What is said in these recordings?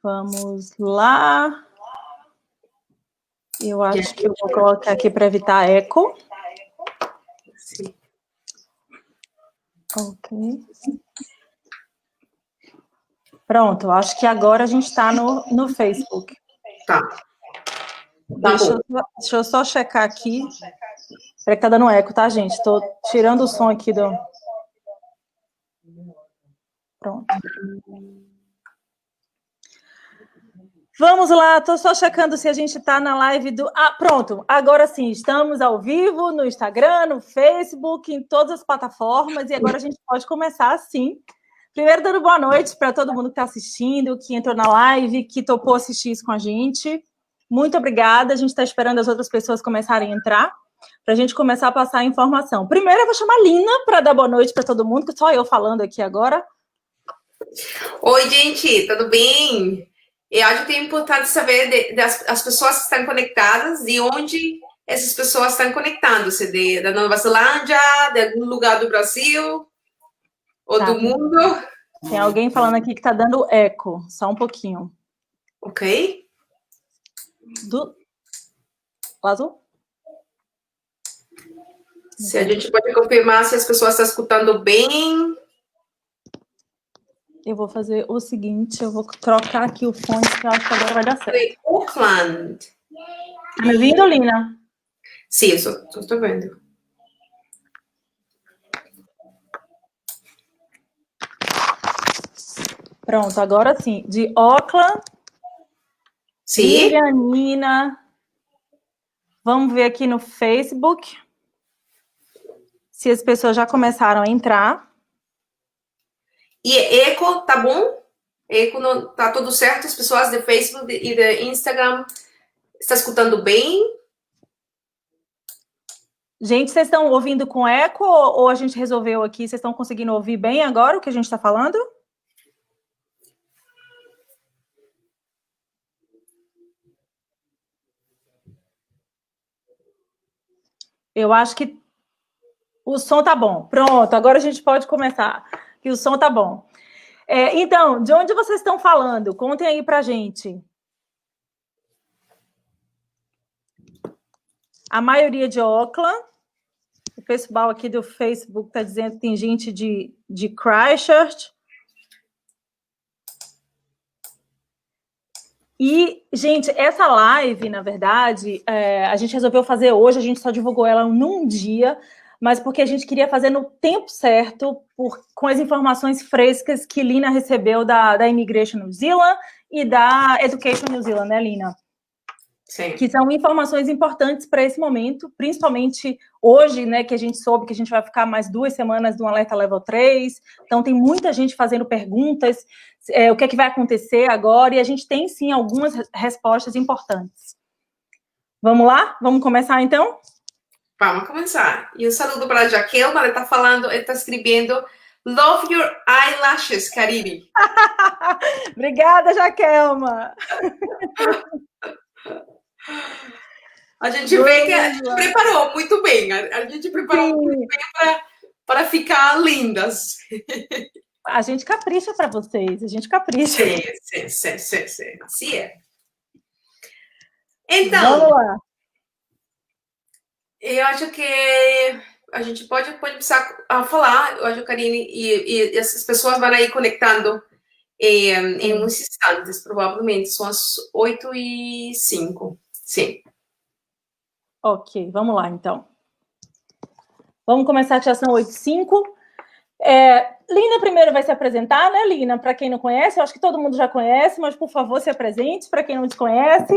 Vamos lá. Eu acho que eu vou colocar aqui para evitar eco. Sim. Ok. Pronto, acho que agora a gente está no Facebook. Tá. Deixa eu só checar aqui. Espera que tá dando eco, tá, gente? Estou tirando o som aqui do... Pronto. Vamos lá, estou só checando se a gente está na live do... Ah, pronto, agora sim, estamos ao vivo no Instagram, no Facebook, em todas as plataformas, e agora a gente pode começar assim. Primeiro, dando boa noite para todo mundo que está assistindo, que entrou na live, que topou assistir isso com a gente. Muito obrigada, a gente está esperando as outras pessoas começarem a entrar, para a gente começar a passar a informação. Primeiro, eu vou chamar a Lina para dar boa noite para todo mundo, que só eu falando aqui agora. Oi, gente, tudo bem? Eu acho que é importante saber das pessoas que estão conectadas, de onde essas pessoas estão conectando-se, da Nova Zelândia, de algum lugar do Brasil ou do mundo. Tem alguém falando aqui que está dando eco, só um pouquinho. Ok. Do Lazo? Se a gente pode confirmar se as pessoas estão escutando bem. Eu vou fazer o seguinte, eu vou trocar aqui o fone, que eu acho que agora vai dar certo. De Auckland. Tá me ouvindo, Lina? Sim, eu estou vendo. Pronto, agora sim. De Auckland. Sim. Nina. Vamos ver aqui no Facebook se as pessoas já começaram a entrar. E eco, tá bom? Eco, não, tá tudo certo? As pessoas do Facebook e do Instagram estão escutando bem? Gente, vocês estão ouvindo com eco ou a gente resolveu aqui? Vocês estão conseguindo ouvir bem agora o que a gente está falando? Eu acho que o som tá bom. Pronto, agora a gente pode começar. Que o som tá bom. Então, de onde vocês estão falando? Contem aí pra gente. A maioria de Auckland. O pessoal aqui do Facebook está dizendo que tem gente de Christchurch. E, gente, essa live, na verdade, a gente resolveu fazer hoje, a gente só divulgou ela num dia, mas porque a gente queria fazer no tempo certo, com as informações frescas que Lina recebeu da Immigration New Zealand e da Education New Zealand, né, Lina? Sim. Que são informações importantes para esse momento, principalmente hoje, né, que a gente soube que a gente vai ficar mais 2 semanas no alerta level 3, então tem muita gente fazendo perguntas, o que é que vai acontecer agora, e a gente tem, sim, algumas respostas importantes. Vamos lá? Vamos começar, então? Vamos começar. E um saludo para a Jaquelma, ela está falando, ela está escrevendo Love your eyelashes, Karine. Obrigada, Jaquelma. A gente vê que a gente preparou muito bem. A gente preparou muito bem para ficar lindas. A gente capricha para vocês, a gente capricha. Sim. Assim é. Então, vamos lá. Eu acho que a gente pode começar a falar. Eu acho, Karine, e as pessoas vão aí conectando em uns instantes, provavelmente. São as 8h05. Sim. Ok, vamos lá, então. Vamos começar a são 8h05. Lina primeiro vai se apresentar, né, Lina? Para quem não conhece, eu acho que todo mundo já conhece, mas, por favor, se apresente para quem não te conhece.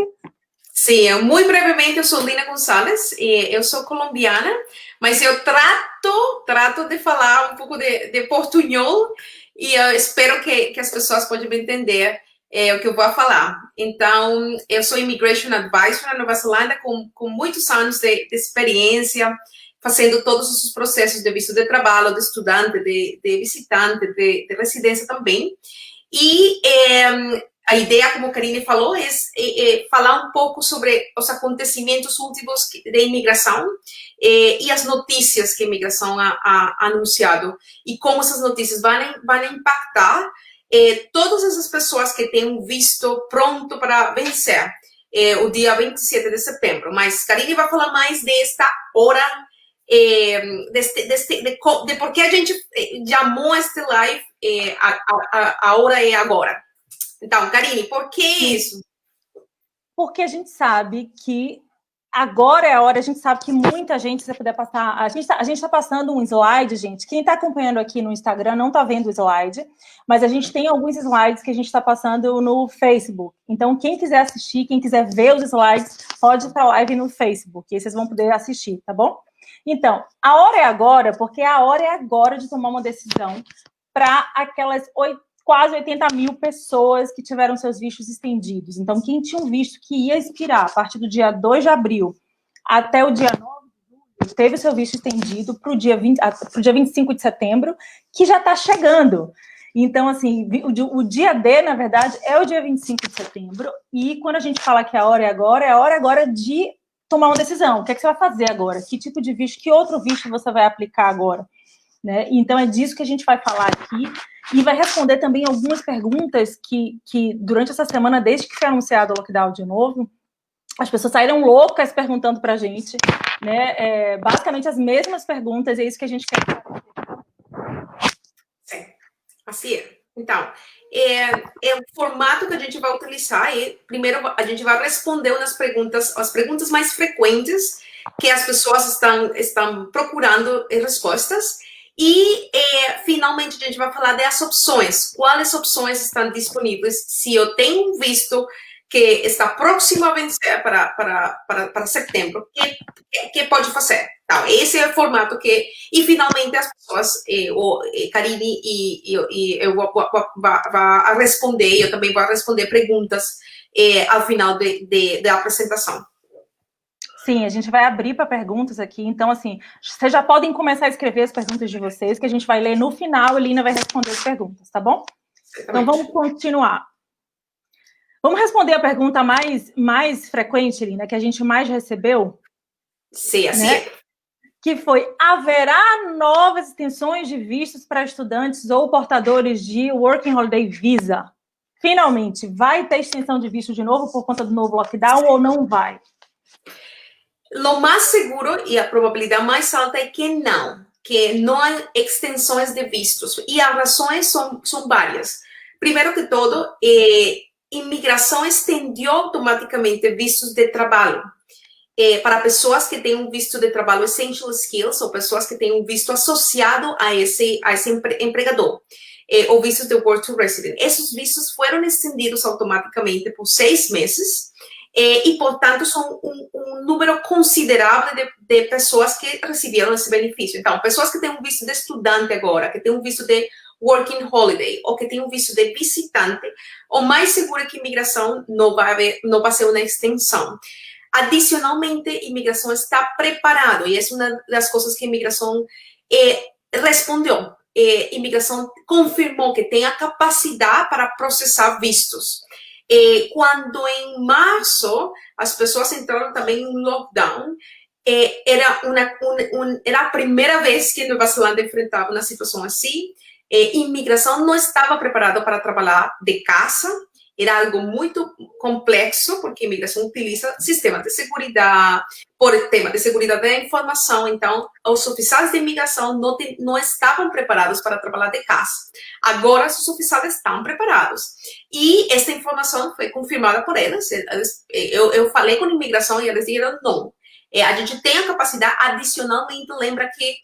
Sim, muito brevemente, eu sou Lina Gonçalves, e eu sou colombiana, mas eu trato de falar um pouco de portunhol, e eu espero que as pessoas possam entender o que eu vou falar. Então, eu sou Immigration Advisor na Nova Zelândia, com muitos anos de experiência, fazendo todos os processos de visto de trabalho, de estudante, de visitante, de residência também. E a ideia, como a Karine falou, é falar um pouco sobre os acontecimentos últimos da imigração e as notícias que a imigração ha anunciado e como essas notícias vão impactar todas essas pessoas que têm um visto pronto para vencer, o dia 27 de setembro. Mas Karine vai falar mais desta hora, de por que a gente chamou este live a hora é agora. Então, Karine, por que isso? Porque a gente sabe que agora é a hora, a gente sabe que muita gente, se você puder passar... A gente está passando um slide, gente. Quem está acompanhando aqui no Instagram não está vendo o slide, mas a gente tem alguns slides que a gente está passando no Facebook. Então, quem quiser assistir, quem quiser ver os slides, pode ir para a live no Facebook, e aí vocês vão poder assistir, tá bom? Então, a hora é agora, porque a hora é agora de tomar uma decisão para aquelas quase 80 mil pessoas que tiveram seus vistos estendidos. Então, quem tinha um visto que ia expirar a partir do dia 2 de abril até o dia 9 de julho, teve seu visto estendido para o dia 25 de setembro, que já está chegando. Então, assim, o dia D, na verdade, é o dia 25 de setembro, e quando a gente fala que a hora é agora de tomar uma decisão. O que é que você vai fazer agora? Que tipo de visto, que outro visto você vai aplicar agora? Né? Então, é disso que a gente vai falar aqui, e vai responder também algumas perguntas que durante essa semana, desde que foi anunciado o lockdown de novo, as pessoas saíram loucas perguntando para a gente, né? Basicamente as mesmas perguntas, é isso que a gente quer fazer. Sim, assim é. Então, o formato que a gente vai utilizar primeiro, a gente vai responder as perguntas mais frequentes que as pessoas estão procurando respostas. E, finalmente, a gente vai falar das opções. Quais opções estão disponíveis? Se eu tenho um visto que está próximo a vencer para setembro, que pode fazer? Então, esse é o formato que... E, finalmente, as pessoas, Karine e eu vou responder, eu também vou responder perguntas ao final da apresentação. Sim, a gente vai abrir para perguntas aqui. Então, assim, vocês já podem começar a escrever as perguntas de vocês, que a gente vai ler no final, a Lina vai responder as perguntas, tá bom? Então, vamos continuar. Vamos responder a pergunta mais frequente, Lina, que a gente mais recebeu? Sim, assim né? Que foi: haverá novas extensões de vistos para estudantes ou portadores de Working Holiday Visa? Finalmente, vai ter extensão de visto de novo por conta do novo lockdown ou não vai? Lo más seguro y la probabilidad más alta es que no hay extensiones de vistos. Y las razones son varias. Primero que todo, inmigración extendió automáticamente vistos de trabajo. Para pessoas que têm um visto de trabalho essential skills, ou pessoas que têm um visto associado a esse empregador, ou vistos de work to resident. Esses vistos foram estendidos automaticamente por 6 meses, e, portanto, são um número considerável de pessoas que receberam esse benefício. Então, pessoas que têm um visto de estudante agora, que têm um visto de working holiday, ou que têm um visto de visitante, o mais seguro é que imigração não vai ser uma extensão. Adicionalmente, a imigração está preparada, e essa é uma das coisas que a imigração respondeu. A imigração confirmou que tem a capacidade para processar vistos. Quando em março as pessoas entraram também em lockdown, era a primeira vez que Nova Zelândia enfrentava uma situação assim. A imigração não estava preparada para trabalhar de casa. Era algo muito complexo, porque a imigração utiliza sistemas de segurança, por tema de segurança da informação. Então, os oficiais de imigração não estavam preparados para trabalhar de casa. Agora, os oficiais estão preparados. E esta informação foi confirmada por eles. Eu falei com a imigração e eles disseram não. A gente tem a capacidade, adicionalmente, lembra que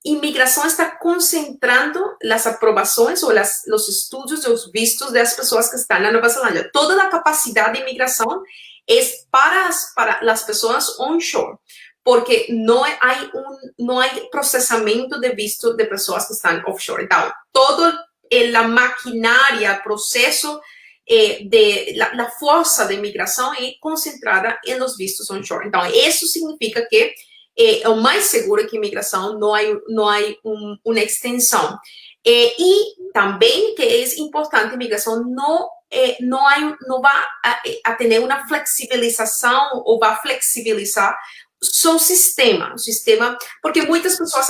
imigração está concentrando as aprovações ou os estudos, os vistos das pessoas que estão na Nova Zelândia. Toda a capacidade de imigração é para as pessoas onshore, porque não há processamento de visto de pessoas que estão offshore. Então, toda a maquinária, processo da força de imigração é concentrada nos vistos onshore. Então, isso significa que é o mais seguro que a imigração não há uma extensão. E também que é importante, a imigração não vai ter uma flexibilização ou vai flexibilizar o sistema, porque muitas pessoas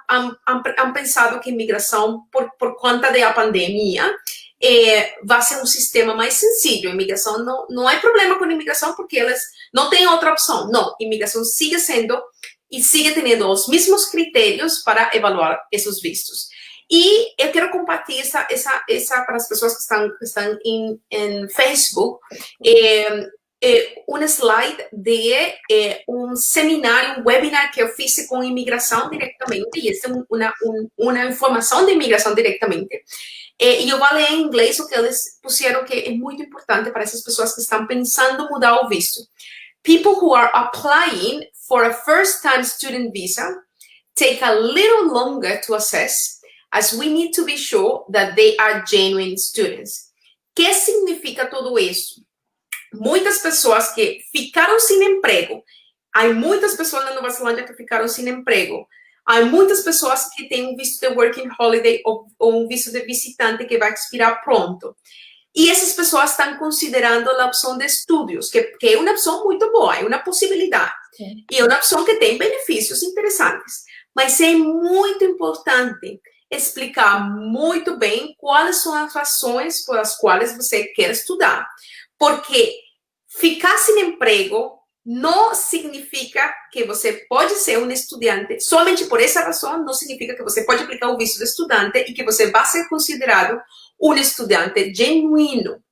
han pensado que a imigração, por conta da pandemia, vai ser um sistema mais sencillo. A imigração, não há problema com a imigração, porque elas não têm outra opção. Não, a imigração sigue sendo e sigue tendo os mesmos critérios para evaluar esses vistos. E eu quero compartilhar essa para as pessoas que estão em Facebook, um slide de um seminário, um webinar que eu fiz com imigração diretamente, e essa é uma informação de imigração diretamente. E eu vou ler em inglês o que eles puseram, que é muito importante para essas pessoas que estão pensando mudar o visto. People who are applying for a first-time student visa take a little longer to assess, as we need to be sure that they are genuine students. O que significa tudo isso? Muitas pessoas que ficaram sem emprego. Há muitas pessoas na Nova Zelândia que ficaram sem emprego. Há muitas pessoas que têm um visto de working holiday ou um visto de visitante que vai expirar pronto. E essas pessoas estão considerando a opção de estudos, que é uma opção muito boa, é uma possibilidade. Sim. E é uma opção que tem benefícios interessantes. Mas é muito importante explicar muito bem quais são as razões por as quais você quer estudar. Porque ficar sem emprego não significa que você pode ser um estudante. Somente por essa razão não significa que você pode aplicar o visto de estudante e que você vai ser considerado um estudante genuíno.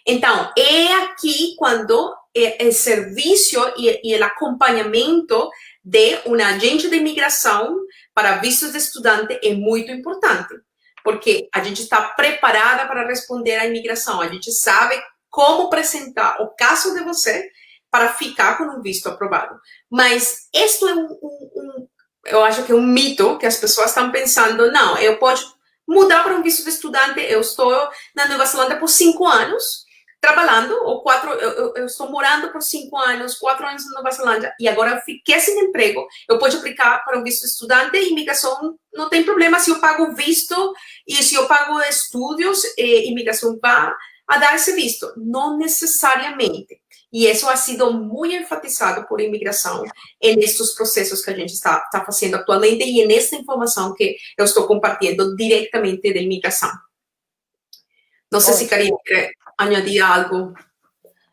Então, é aqui quando o serviço e o acompanhamento de um agente de imigração para vistos de estudante é muito importante. Porque a gente está preparada para responder à imigração. A gente sabe como apresentar o caso de você para ficar com um visto aprovado. Mas isso é eu acho que é um mito que as pessoas estão pensando, não, eu posso mudar para um visto de estudante, eu estou na Nova Zelândia por 5 anos, trabalhando, ou 4, eu estou morando por 5 anos, 4 anos na Nova Zelândia, e agora eu fiquei sem emprego, eu posso aplicar para um visto de estudante, e imigração não tem problema se eu pago visto, e se eu pago estudos, imigração vai a dar esse visto. Não necessariamente. E isso ha sido muito enfatizado por imigração nestes processos que a gente está fazendo atualmente e nessa informação que eu estou compartilhando diretamente da imigração. Não sei se Karine quer añadir algo.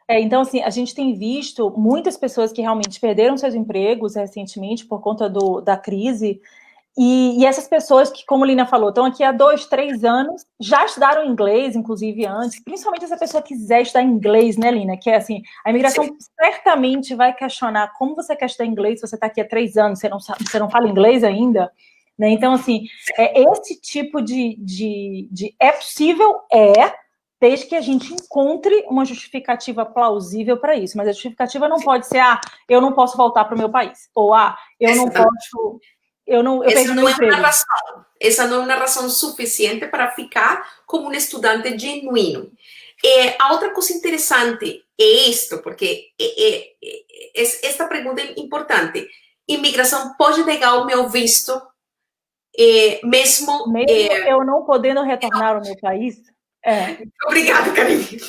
Então, assim, a gente tem visto muitas pessoas que realmente perderam seus empregos recentemente por conta da crise. E essas pessoas que, como a Lina falou, estão aqui há 2, 3 anos, já estudaram inglês, inclusive antes, principalmente se a pessoa quiser estudar inglês, né, Lina? Que é assim, a imigração certamente vai questionar como você quer estudar inglês se você está aqui há 3 anos, você não fala inglês ainda, né? Então, assim, esse tipo é possível, desde que a gente encontre uma justificativa plausível para isso, mas a justificativa não pode ser, eu não posso voltar para o meu país, ou eu não posso... Essa não é uma razão suficiente para ficar como um estudante genuíno. A outra coisa interessante é isto, porque esta pergunta é importante. Imigração pode negar o meu visto, mesmo eu não podendo retornar ao meu país? Obrigada, Karine.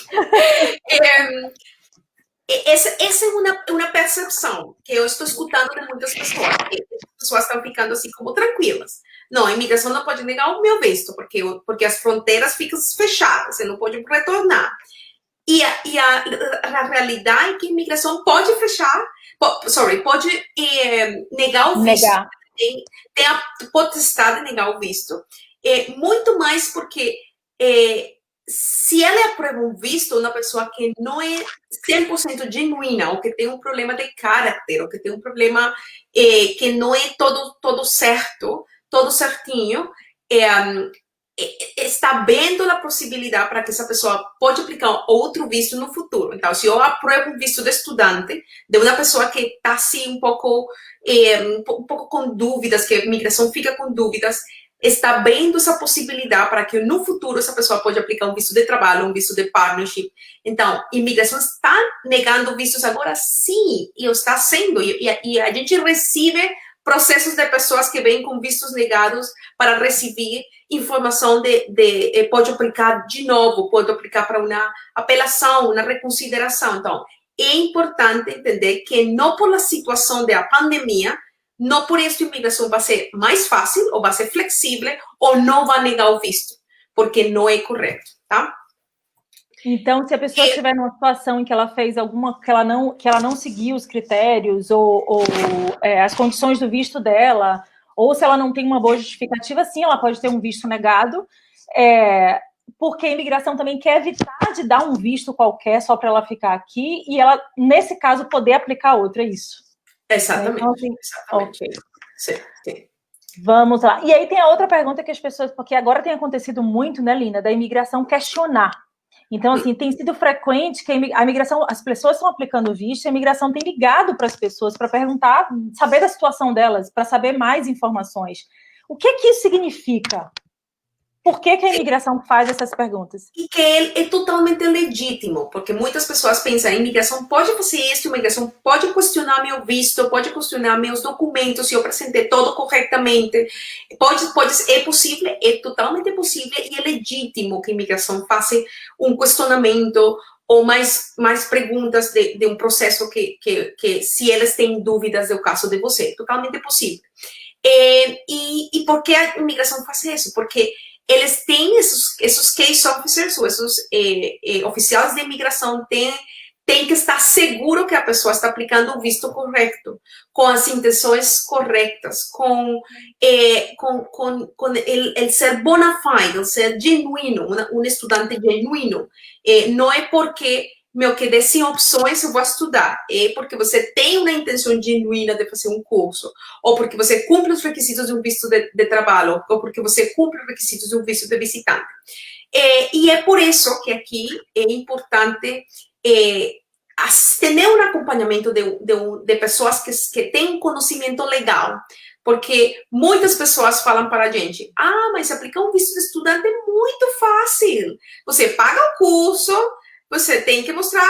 Essa é uma percepção que eu estou escutando de muitas pessoas. As pessoas estão ficando assim como tranquilas. Não, a imigração não pode negar o meu visto, porque as fronteiras ficam fechadas, você não pode retornar. E a realidade é que a imigração pode pode negar o visto. Tem a potestade de negar o visto. Muito mais porque... se ela aprova um visto, uma pessoa que não é 100% genuína, ou que tem um problema de caráter, ou que tem um problema que não é todo certo, todo certinho, está vendo a possibilidade para que essa pessoa pode aplicar outro visto no futuro. Então, se eu aprovo um visto de estudante, de uma pessoa que está assim um pouco com dúvidas, que a imigração fica com dúvidas, está vendo essa possibilidade para que no futuro essa pessoa pode aplicar um visto de trabalho, um visto de partnership. Então, a imigração está negando vistos agora? Sim, e está sendo. E a gente recebe processos de pessoas que vêm com vistos negados para receber informação pode aplicar de novo, pode aplicar para uma apelação, uma reconsideração. Então, é importante entender que não por a situação da pandemia, não por isso a imigração vai ser mais fácil, ou vai ser flexível, ou não vai negar o visto, porque não é correto, tá? Então, se a pessoa estiver numa situação em que ela fez alguma, que ela não seguiu os critérios ou as condições do visto dela, ou se ela não tem uma boa justificativa, sim, ela pode ter um visto negado, porque a imigração também quer evitar de dar um visto qualquer só para ela ficar aqui e ela, nesse caso, poder aplicar outro, é isso? Exatamente. Então, assim, exatamente. Ok. Sim, sim. Vamos lá. E aí tem a outra pergunta que as pessoas, porque agora tem acontecido muito, né, Lina, da imigração questionar. Então, assim, tem sido frequente que a imigração, as pessoas estão aplicando visto, a imigração tem ligado para as pessoas para perguntar, saber da situação delas, para saber mais informações. O que isso significa? Por que a imigração faz essas perguntas? E que é totalmente legítimo, porque muitas pessoas pensam, a imigração pode fazer isso, a imigração pode questionar meu visto, pode questionar meus documentos, se eu apresentei todo corretamente, é possível, é totalmente possível e é legítimo que a imigração faça um questionamento ou mais perguntas de um processo que se eles têm dúvidas do caso de você, totalmente possível. E por que a imigração faz isso? Porque eles têm esses case officers, ou esses oficiais de imigração, tem que estar seguro que a pessoa está aplicando o visto correto, com as intenções corretas, com el ser bona fide, el ser genuíno, um estudante genuíno. Não é porque meu quedei sem opções, eu vou estudar. É porque você tem uma intenção genuína de fazer um curso, ou porque você cumpre os requisitos de um visto de trabalho, ou porque você cumpre os requisitos de um visto de visitante. E é por isso que aqui é importante ter um acompanhamento de pessoas que têm conhecimento legal, porque muitas pessoas falam para a gente, mas aplicar um visto de estudante é muito fácil. Você paga o curso, você tem que mostrar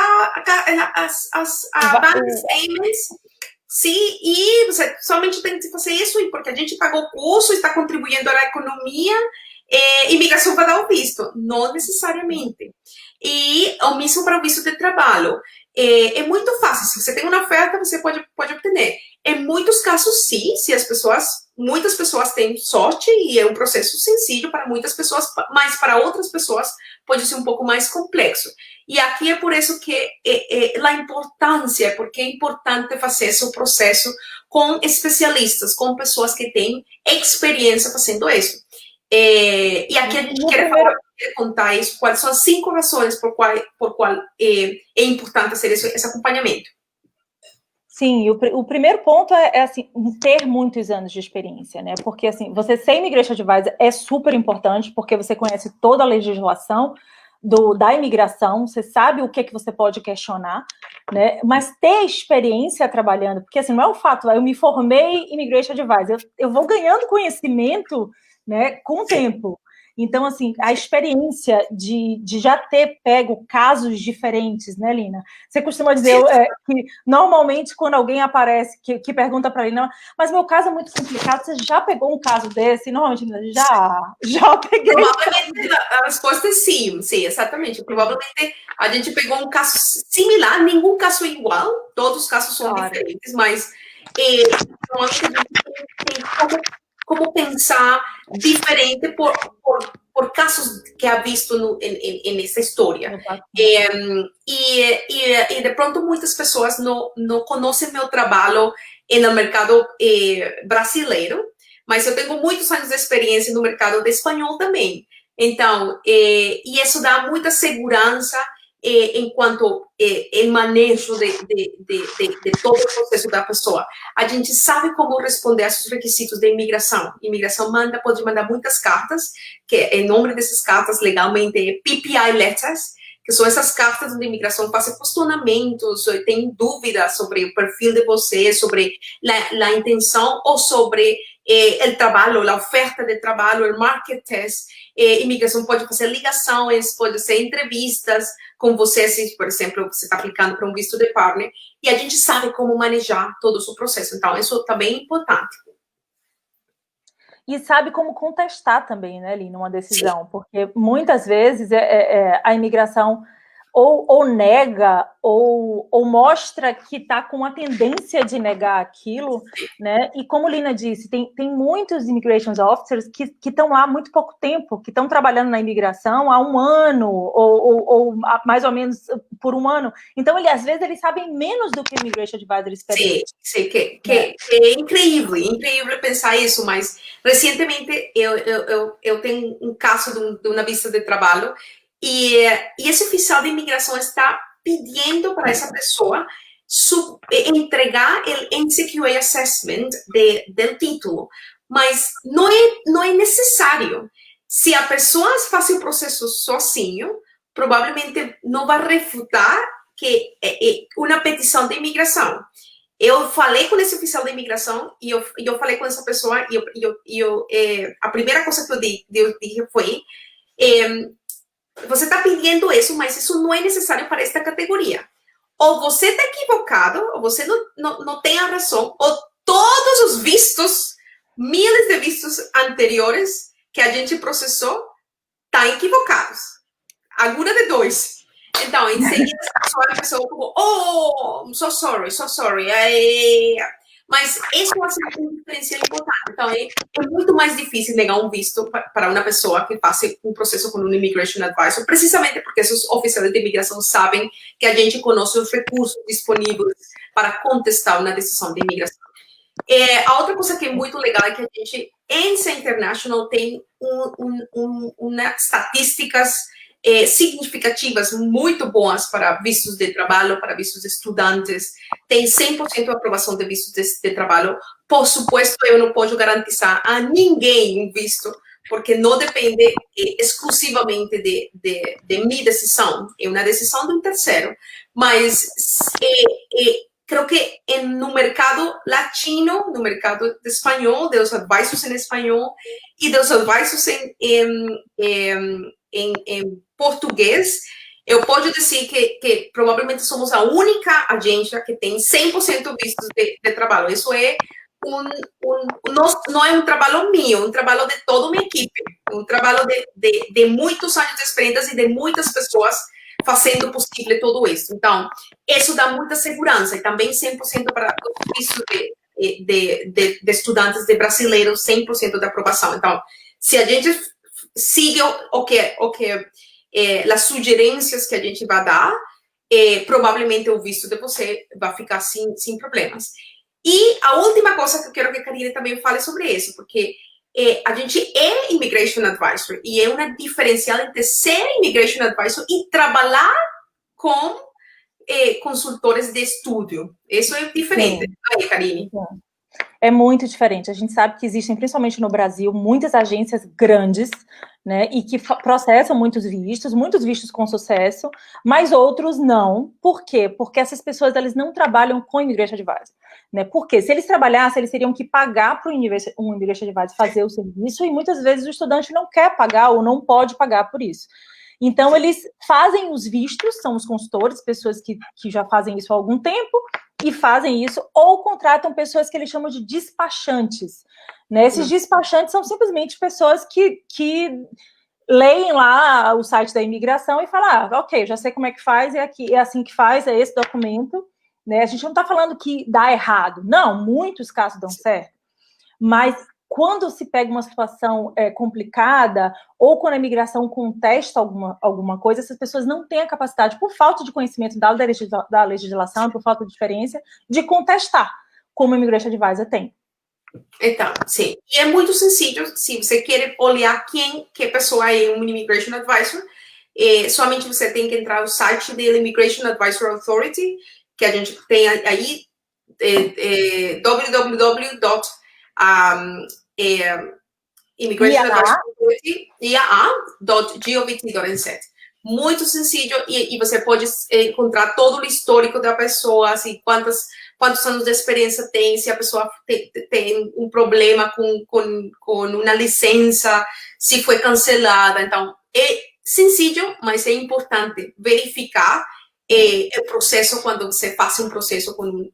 as bank statements, sim, e você somente tem que fazer isso, e porque a gente pagou o curso, está contribuindo à economia, imigração vai dar o visto. Não necessariamente. E o mesmo para o visto de trabalho. É muito fácil. Se você tem uma oferta, você pode obter. Em muitos casos, sim, se muitas pessoas têm sorte e é um processo sencillo para muitas pessoas, mas para outras pessoas pode ser um pouco mais complexo. E aqui é por isso que a importância, porque é importante fazer esse processo com especialistas, com pessoas que têm experiência fazendo isso. E aqui a gente quer contar isso, quais são as 5 razões por qual é importante fazer esse acompanhamento. Sim, o primeiro ponto é assim, ter muitos anos de experiência, né? Porque assim, você ser immigration advisor é super importante, porque você conhece toda a legislação da imigração, você sabe o que você pode questionar, né? Mas ter experiência trabalhando, porque assim, não é o fato, eu me formei immigration advisor, eu vou ganhando conhecimento, né, com o tempo. Então, assim, a experiência de já ter pego casos diferentes, né, Lina? Você costuma dizer que, normalmente, quando alguém aparece, que pergunta para a Lina, mas meu caso é muito complicado, você já pegou um caso desse? Normalmente, já peguei. Provavelmente, a resposta é sim, exatamente. Provavelmente, a gente pegou um caso similar, nenhum caso é igual, todos os casos são diferentes, mas normalmente a gente tem como pensar diferente por casos que ha visto nessa história. E de pronto muitas pessoas não conhecem meu trabalho no mercado brasileiro, mas eu tenho muitos anos de experiência no mercado de espanhol também. Então, e isso dá muita segurança enquanto o manejo de todo o processo da pessoa. A gente sabe como responder aos requisitos de imigração. Imigração pode mandar muitas cartas, que em nome dessas cartas legalmente é PPI letters, que são essas cartas onde a imigração faz questionamentos, tem dúvidas sobre o perfil de você, sobre a intenção ou sobre o trabalho, a oferta de trabalho, o market test. Imigração pode fazer ligações, pode ser entrevistas com você, se, por exemplo, você está aplicando para um visto de partner, e a gente sabe como manejar todo o processo. Então, isso também é importante. E sabe como contestar também, né, Lina, uma decisão, porque muitas vezes a imigração ou nega, ou mostra que está com a tendência de negar aquilo, né? E como Lina disse, tem muitos immigration officers que estão lá há muito pouco tempo, que estão trabalhando na imigração há um ano, ou mais ou menos por um ano. Então, às vezes, eles sabem menos do que o immigration advisor experiente. Sim, que é incrível pensar isso, mas recentemente eu tenho um caso de uma vista de trabalho e esse oficial de imigração está pedindo para essa pessoa entregar o NCQA Assessment do título, mas não é necessário. Se a pessoa faz o processo sozinho, provavelmente não vai refutar que é uma petição de imigração. Eu falei com esse oficial de imigração e eu falei com essa pessoa e a primeira coisa que eu dije foi você está pedindo isso, mas isso não é necessário para esta categoria. Ou você está equivocado, ou você não tem a razão, ou todos os vistos, milhares de vistos anteriores que a gente processou, estão equivocados. Alguma de dois. Então, em seguida, a pessoa como, oh, so sorry. Mas isso vai ser um diferencial importante. Então, é muito mais difícil negar um visto para uma pessoa que passe um processo com um immigration advisor, precisamente porque esses oficiais de imigração sabem que a gente conhece os recursos disponíveis para contestar uma decisão de imigração. A outra coisa que é muito legal é que a gente, em C International, tem umas estatísticas significativas muito boas para vistos de trabalho, para vistos de estudantes, tem 100% de aprovação de vistos de trabalho. Por supuesto, eu não posso garantizar a ninguém um visto, porque não depende exclusivamente de minha decisão, é uma decisão de um terceiro, mas creo que no mercado latino, no mercado de espanhol, de los advisors en español y de los advisors em português, eu posso dizer que provavelmente somos a única agência que tem 100% vistos de trabalho. Isso não é um trabalho meu, é um trabalho de toda uma equipe, um trabalho de muitos anos de experiência e de muitas pessoas fazendo possível tudo isso. Então, isso dá muita segurança e também 100% para o visto de estudantes de brasileiros, 100% de aprovação. Então, se a gente siga as sugerências que a gente vai dar, provavelmente o visto de você vai ficar sem problemas. E a última coisa que eu quero que a Karine também fale sobre isso, porque a gente é Immigration Advisor e é uma diferencial entre ser Immigration Advisor e trabalhar com consultores de estúdio. Isso é diferente. Aí, Karine. É muito diferente. A gente sabe que existem, principalmente no Brasil, muitas agências grandes, né, e que processam muitos vistos com sucesso, mas outros não. Por quê? Porque essas pessoas, elas não trabalham com Immigration Advisor, né? Porque se eles trabalhassem, eles teriam que pagar para um Immigration Advisor fazer o serviço, e muitas vezes o estudante não quer pagar ou não pode pagar por isso. Então, eles fazem os vistos, são os consultores, pessoas que já fazem isso há algum tempo, e fazem isso, ou contratam pessoas que eles chamam de despachantes, né? Esses despachantes são simplesmente pessoas que leem lá o site da imigração e falam, ok, já sei como é que faz, é assim que faz, é esse documento, né? A gente não está falando que dá errado, não, muitos casos dão certo, mas quando se pega uma situação complicada, ou quando a imigração contesta alguma coisa, essas pessoas não têm a capacidade, por falta de conhecimento da legislação, por falta de experiência, de contestar, como a Immigration Advisor tem. Então, sim. E é muito sencillo, se você quer olhar que pessoa é um Immigration Advisor, somente você tem que entrar no site do Immigration Advisor Authority, que a gente tem aí, www.immigrationadvisor.gov.nz. Muito sencillo e você pode encontrar todo o histórico da pessoa, assim, quantos anos de experiência tem, se a pessoa tem um problema com uma licença, se foi cancelada. Então, é sencillo, mas é importante verificar o processo quando você faz um processo com um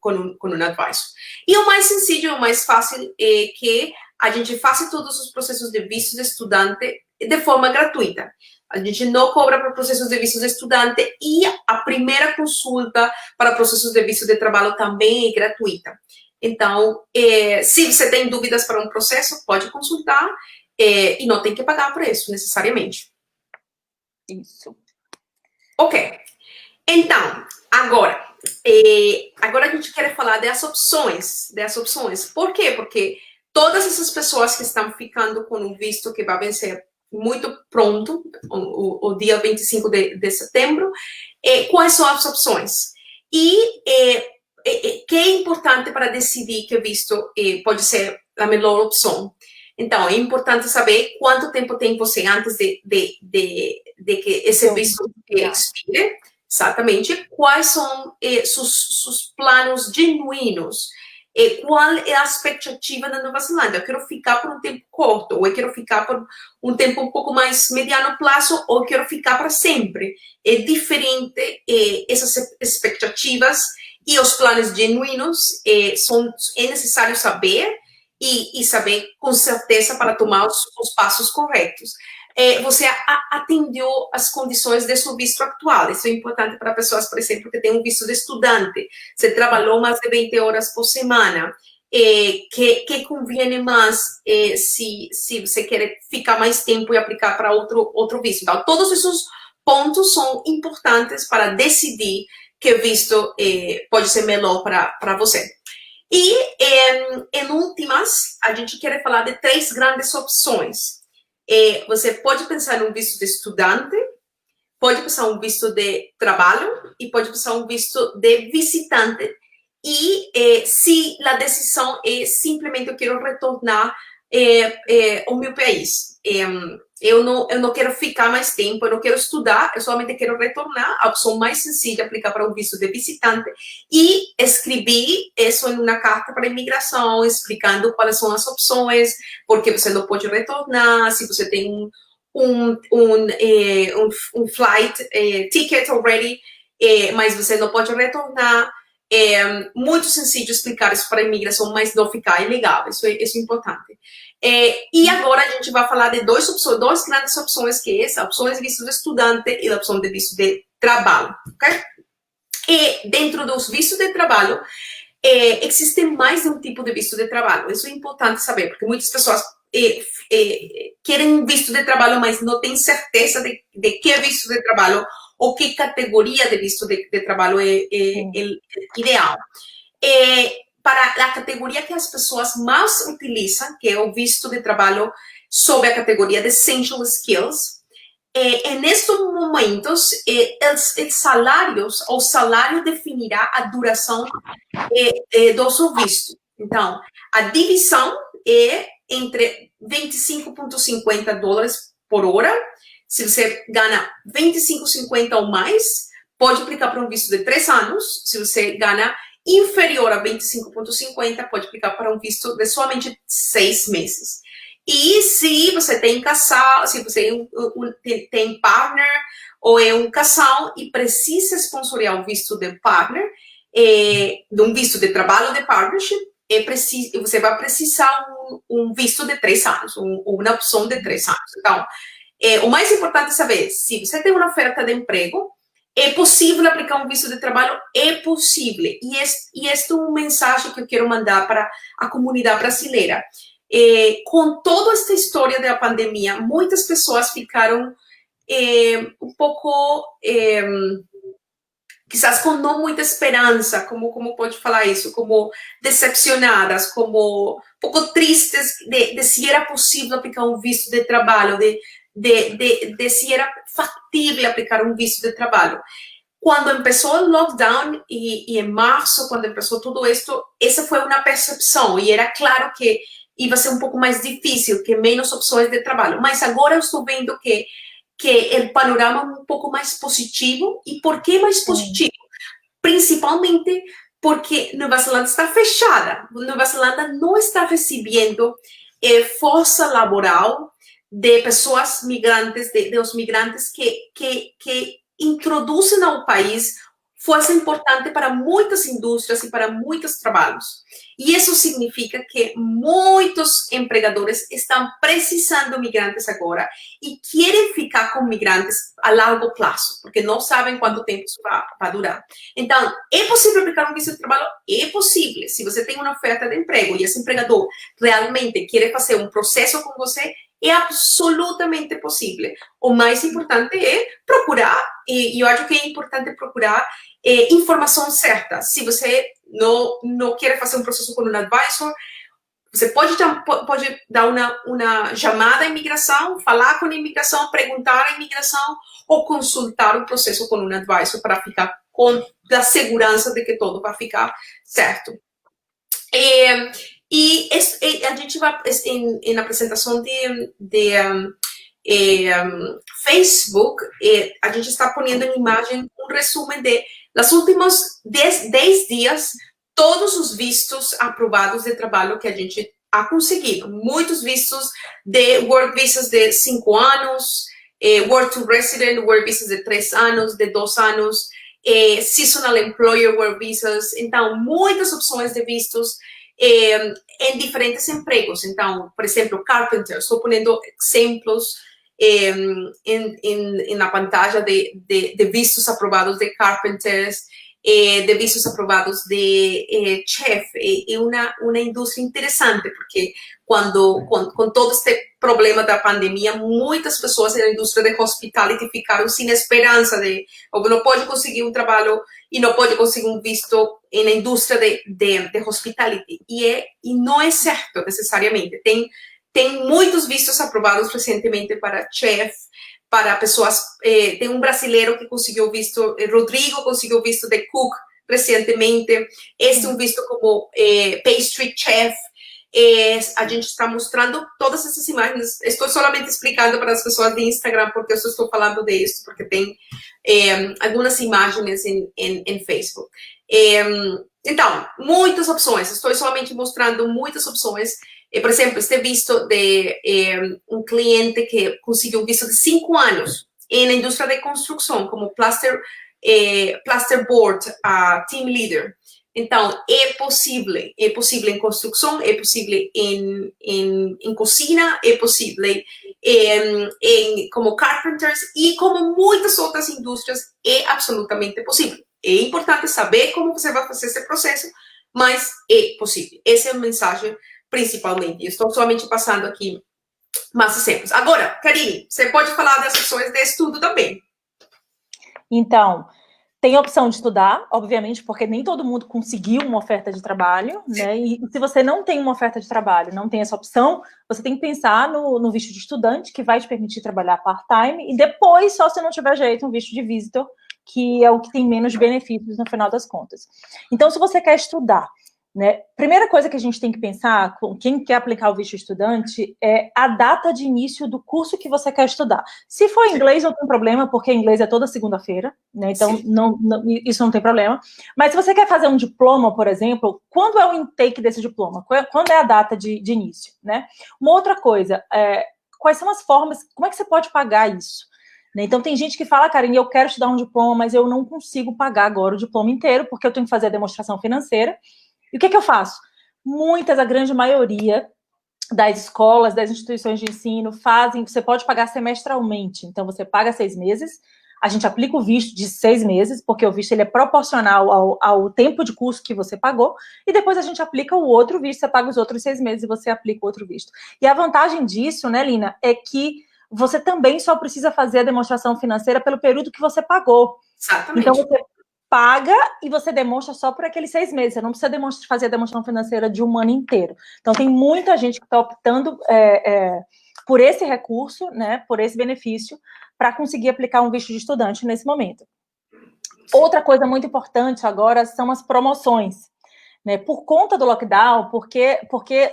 advisor. E o mais sencillo, o mais fácil é que a gente faça todos os processos de visto de estudante de forma gratuita. A gente não cobra para processos de visto de estudante e a primeira consulta para processos de visto de trabalho também é gratuita. Então, se você tem dúvidas para um processo, pode consultar e não tem que pagar por isso, necessariamente. Isso. Ok. Então, agora a gente quer falar das opções. Por quê? Porque todas essas pessoas que estão ficando com um visto que vai vencer muito pronto, o dia 25 de setembro, quais são as opções? E que é importante para decidir que visto pode ser a melhor opção. Então, é importante saber quanto tempo tem você antes de que esse visto expire. Exatamente. Quais são seus planos genuínos? Qual é a expectativa da Nova Zelândia? Eu quero ficar por um tempo curto, ou eu quero ficar por um tempo um pouco mais mediano prazo, ou eu quero ficar para sempre. É diferente essas expectativas e os planos genuínos é necessário saber e saber com certeza para tomar os passos corretos. Você atendeu as condições de seu visto atual. Isso é importante para pessoas, por exemplo, que têm um visto de estudante. Você trabalhou mais de 20 horas por semana. Que convém mais se você quer ficar mais tempo e aplicar para outro visto. Então, todos esses pontos são importantes para decidir que visto pode ser melhor para você. E, em últimas, a gente quer falar de 3 grandes opções. Você pode pensar num visto de estudante, pode pensar um visto de trabalho e pode pensar um visto de visitante. E se a decisão é simplesmente eu quero retornar ao meu país, eu não quero ficar mais tempo, eu não quero estudar, eu somente quero retornar. A opção mais sencilla é aplicar para um visto de visitante e escrever isso em uma carta para a imigração, explicando quais são as opções, porque você não pode retornar, se você tem um flight ticket already, mas você não pode retornar. É muito sencillo explicar isso para a imigração, mas não ficar ilegal. Isso é importante. E agora a gente vai falar de duas grandes opções, que é essa opção de visto de estudante e a opção de visto de trabalho. Okay? E dentro dos vistos de trabalho, existe mais de um tipo de visto de trabalho. Isso é importante saber, porque muitas pessoas querem um visto de trabalho, mas não têm certeza de que visto de trabalho ou que categoria de visto de trabalho é ideal. Para a categoria que as pessoas mais utilizam, que é o visto de trabalho sob a categoria de Essential Skills, nestes momentos, o salário definirá a duração do seu visto. Então, a divisão é entre $25,50 por hora. Se você ganha 25,50 ou mais, pode aplicar para um visto de 3 anos. Se você ganha inferior a 25,50, pode aplicar para um visto de somente 6 meses. E se você tem casal, se você tem partner ou é um casal e precisa sponsorear um visto de partner, de um visto de trabalho de partnership, você vai precisar um visto de 3 anos, uma opção de 3 anos. Então, o mais importante é saber, se você tem uma oferta de emprego, é possível aplicar um visto de trabalho? É possível. E esta é uma mensagem que eu quero mandar para a comunidade brasileira. Com toda esta história da pandemia, muitas pessoas ficaram um pouco, quizás com não muita esperança, como pode falar isso, como decepcionadas, como um pouco tristes de se era possível aplicar um visto de trabalho, de se era factível aplicar um visto de trabalho. Quando começou o lockdown e em março, quando começou tudo isso, essa foi uma percepção e era claro que ia ser um pouco mais difícil, que menos opções de trabalho. Mas agora eu estou vendo que o panorama é um pouco mais positivo. E por que mais positivo? Principalmente porque Nova Zelândia está fechada. Nova Zelândia não está recebendo força laboral de pessoas migrantes, de os migrantes que introduzem ao país fosse importante para muitas indústrias e para muitos trabalhos. E isso significa que muitos empregadores estão precisando de migrantes agora e querem ficar com migrantes a largo prazo, porque não sabem quanto tempo isso vai durar. Então, é possível aplicar um visto de trabalho? É possível. Se você tem uma oferta de emprego e esse empregador realmente quer fazer um processo com você, é absolutamente possível. O mais importante é procurar, e eu acho que é importante procurar informação certa. Se você não quer fazer um processo com um advisor, você pode dar uma chamada à imigração, falar com a imigração, perguntar à imigração ou consultar o processo com um advisor para ficar com a segurança de que tudo vai ficar certo. E a gente vai, na apresentação de Facebook, a gente está ponendo em imagem um resumo de nos últimos 10 dias, todos os vistos aprovados de trabalho que a gente ha conseguido. Muitos vistos de work visas de 5 anos, work to resident, work visas de 3 anos, de 2 anos, seasonal employer work visas. Então, muitas opções de vistos em diferentes empregos. Então, por exemplo, carpenter. Estou ponendo exemplos na pantalla de vistos aprovados de carpenters, de vistos aprovados de chef. É uma indústria interessante, porque com todo este problema da pandemia, muitas pessoas na indústria de hospitality ficaram sem esperança ou não pode conseguir um trabalho e não pode conseguir um visto na indústria de hospitality. E não é certo, necessariamente. Tem muitos vistos aprovados recentemente para chef, para pessoas. Tem um brasileiro que conseguiu visto, Rodrigo conseguiu visto de cook recentemente. Este é um visto como pastry chef. A gente está mostrando todas essas imagens. Estou solamente explicando para as pessoas de Instagram porque eu só estou falando disso, porque tem algumas imagens em Facebook. Então, muitas opções. Estou solamente mostrando muitas opções. Por exemplo, este visto de um cliente que conseguiu um visto de 5 anos na indústria de construção, como plasterboard, team leader. Então, é possível em construção, é possível em cozinha, é possível como carpenters e como muitas outras indústrias, é absolutamente possível. É importante saber como você vai fazer esse processo, mas é possível. Essa é a mensagem principalmente. Eu estou somente passando aqui mais exemplos. Agora, Karine, você pode falar das opções de estudo também. Então, tem a opção de estudar, obviamente, porque nem todo mundo conseguiu uma oferta de trabalho, né? E se você não tem uma oferta de trabalho, não tem essa opção, você tem que pensar no visto de estudante, que vai te permitir trabalhar part-time, e depois, só se não tiver jeito, um visto de visitor, que é o que tem menos benefícios no final das contas. Então, se você quer estudar, né, primeira coisa que a gente tem que pensar, quem quer aplicar o visto de estudante, é a data de início do curso que você quer estudar. Se for inglês, não tem problema, porque inglês é toda segunda-feira, né, então isso não tem problema. Mas se você quer fazer um diploma, por exemplo, quando é o intake desse diploma? Quando é a data de início, né? Uma outra coisa, quais são as formas, como é que você pode pagar isso? Então, tem gente que fala, Karine, eu quero estudar um diploma, mas eu não consigo pagar agora o diploma inteiro, porque eu tenho que fazer a demonstração financeira. E o que eu faço? A grande maioria das escolas, das instituições de ensino fazem, você pode pagar semestralmente. Então, você paga 6 meses, a gente aplica o visto de 6 meses, porque o visto ele é proporcional ao tempo de curso que você pagou, e depois a gente aplica o outro visto, você paga os outros 6 meses e você aplica o outro visto. E a vantagem disso, né, Lina, é que você também só precisa fazer a demonstração financeira pelo período que você pagou. Exatamente. Então, você paga e você demonstra só por aqueles 6 meses. Você não precisa fazer a demonstração financeira de um ano inteiro. Então, tem muita gente que está optando por esse recurso, né, por esse benefício, para conseguir aplicar um visto de estudante nesse momento. Outra coisa muito importante agora são as promoções. Né, por conta do lockdown, porque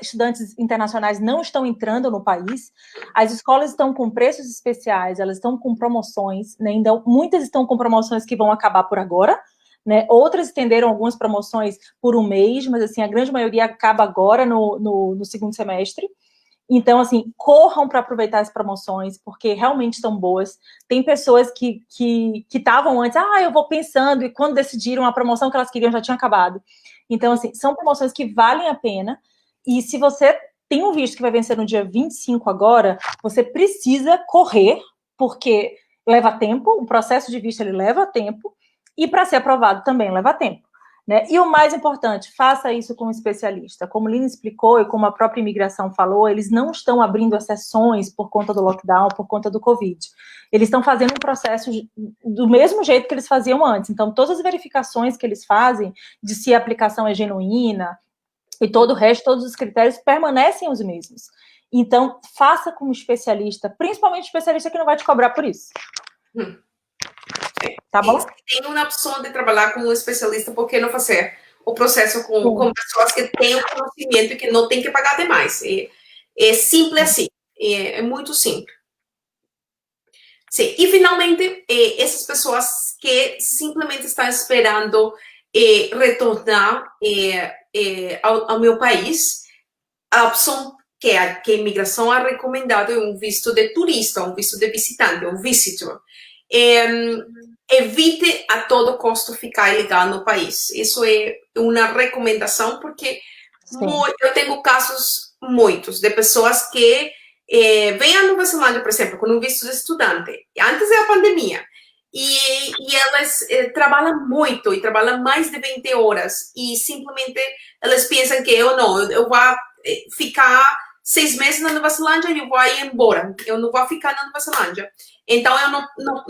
estudantes internacionais não estão entrando no país, as escolas estão com preços especiais, elas estão com promoções, né, então muitas estão com promoções que vão acabar por agora, né, outras estenderam algumas promoções por um mês, mas assim, a grande maioria acaba agora no segundo semestre, Então, assim, corram para aproveitar as promoções, porque realmente estão boas. Tem pessoas que estavam antes, eu vou pensando, e quando decidiram a promoção que elas queriam já tinha acabado. Então, assim, são promoções que valem a pena. E se você tem um visto que vai vencer no dia 25 agora, você precisa correr, porque leva tempo, o processo de visto ele leva tempo, e para ser aprovado também leva tempo. Né? E o mais importante, faça isso com um especialista. Como Lina explicou e como a própria imigração falou, eles não estão abrindo as sessões por conta do lockdown, por conta do Covid. Eles estão fazendo um processo do mesmo jeito que eles faziam antes. Então, todas as verificações que eles fazem de se a aplicação é genuína e todo o resto, todos os critérios permanecem os mesmos. Então, faça com um especialista, principalmente especialista que não vai te cobrar por isso. Tá bom? Tem uma opção de trabalhar com um especialista, por que não fazer o processo com pessoas que têm o conhecimento e que não tem que pagar demais? É simples assim, é muito simples. Sim. E, finalmente, essas pessoas que simplesmente estão esperando retornar ao meu país, a opção que a imigração ha recomendado é um visto de turista, um visto de visitante, um visitor. Evite a todo custo ficar ilegal no país. Isso é uma recomendação, porque eu tenho casos muitos de pessoas que vêm à Nova Zelândia, por exemplo, com um visto de estudante, antes da pandemia, e elas trabalham muito, e trabalham mais de 20 horas, e simplesmente elas pensam que eu vou ficar 6 meses na Nova Zelândia e eu vou ir embora, eu não vou ficar na Nova Zelândia. Então, eu